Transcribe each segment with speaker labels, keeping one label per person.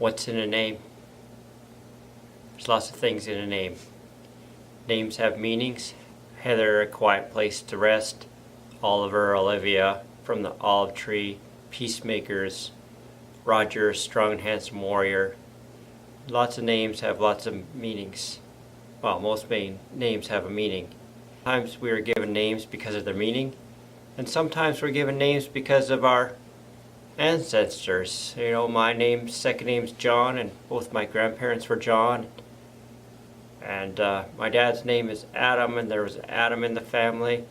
Speaker 1: What's in a name? There's lots of things in a name. Names have meanings. Heather, a quiet place to rest. Oliver, Olivia, from the olive tree. Peacemakers. Roger, strong and handsome warrior. Lots of names have lots of meanings. Well, most names have a meaning. Sometimes we are given names because of their meaning, and sometimes we're given names because of our ancestors. You know, my second name's John, and both my grandparents were John. And my dad's name is Adam, and there was Adam in the family.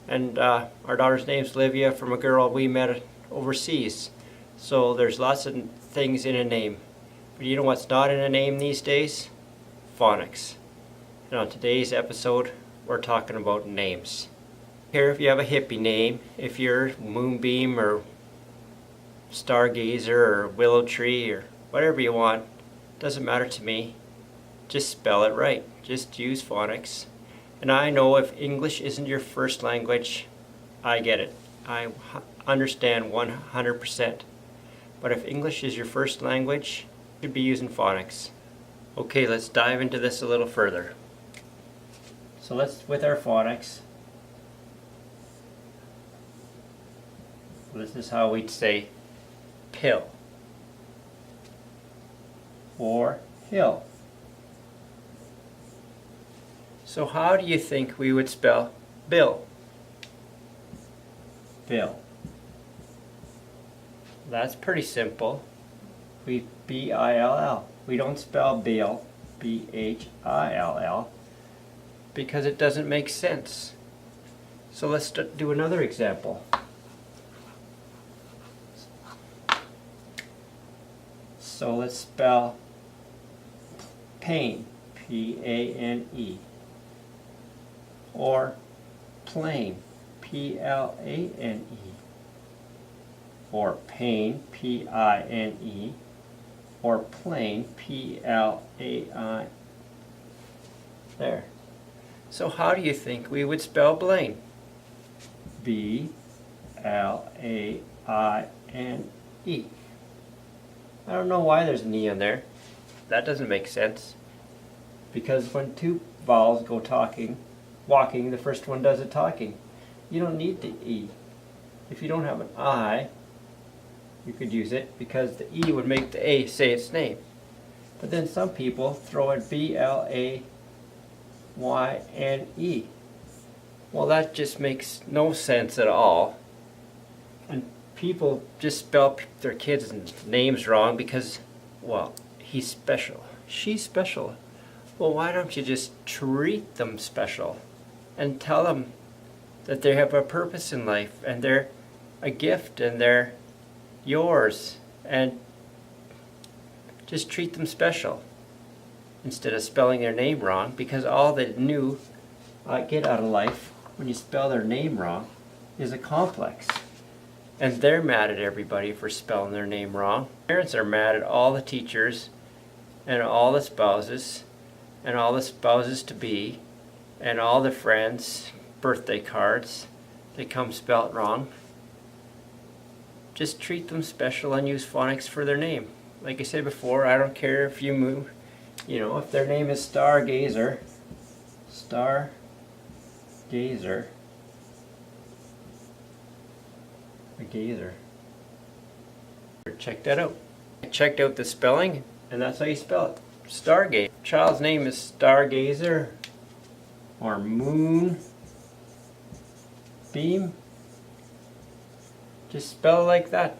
Speaker 1: And our daughter's name's Livia, from a girl we met overseas. So there's lots of things in a name. But you know what's not in a name these days? Phonics. And on today's episode, we're talking about names. Here, if you have a hippie name, if you're Moonbeam or Stargazer or Willow Tree or whatever you want, doesn't matter to me. Just spell it right. Just use phonics. And I know if English isn't your first language, I get it. I understand 100%. But if English is your first language, you should be using phonics. Okay, let's dive into this a little further. So with our phonics, this is how we'd say pill or hill. So how do you think we would spell bill? Bill. That's pretty simple. B-I-L-L. We don't spell Bill, B-H-I-L-L, because it doesn't make sense. So let's do another example. So let's spell pain, P-A-N-E, or plane, P-L-A-N-E, or pain, P-I-N-E, or plane, P-L-A-I. There. So how do you think we would spell Blaine? B-L-A-I-N-E. I don't know why there's an E on there. That doesn't make sense. Because when two vowels go walking, the first one does the talking. You don't need the E. If you don't have an I, you could use it because the E would make the A say its name. But then some people throw in B-L-A-Y-N-E. Well, that just makes no sense at all. And people just spell their kids' names wrong because, well, he's special, she's special. Well, why don't you just treat them special and tell them that they have a purpose in life and they're a gift and they're yours, and just treat them special instead of spelling their name wrong, because all they get out of life when you spell their name wrong is a complex. And they're mad at everybody for spelling their name wrong. Parents are mad at all the teachers and all the spouses and all the spouses to be and all the friends' birthday cards. They come spelt wrong. Just treat them special and use phonics for their name. Like I said before, I don't care if you move, if their name is Stargazer, a gazer. Check that out. I checked out the spelling, and that's how you spell it. Stargazer. Child's name is Stargazer or Moon Beam. Just spell it like that.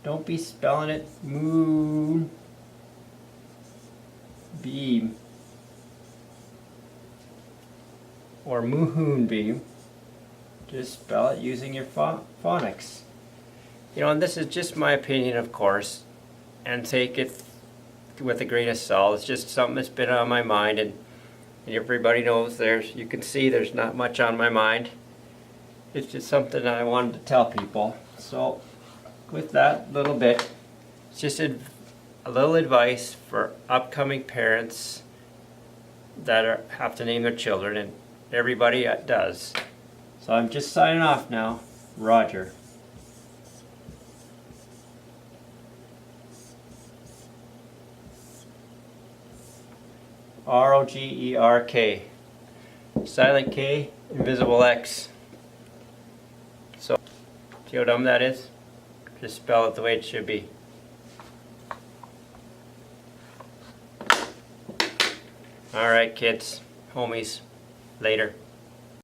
Speaker 1: Don't be spelling it Moon Beam or Moonbeam. Just spell it using your phonics. And this is just my opinion, of course, and take it with a grain of salt. It's just something that's been on my mind, and everybody knows you can see there's not much on my mind. It's just something that I wanted to tell people. So with that little bit, it's just a little advice for upcoming parents that have to name their children, and everybody does. So I'm just signing off now. Roger. R-O-G-E-R-K. Silent K, invisible X. So, see how dumb that is? Just spell it the way it should be. Alright kids, homies, later.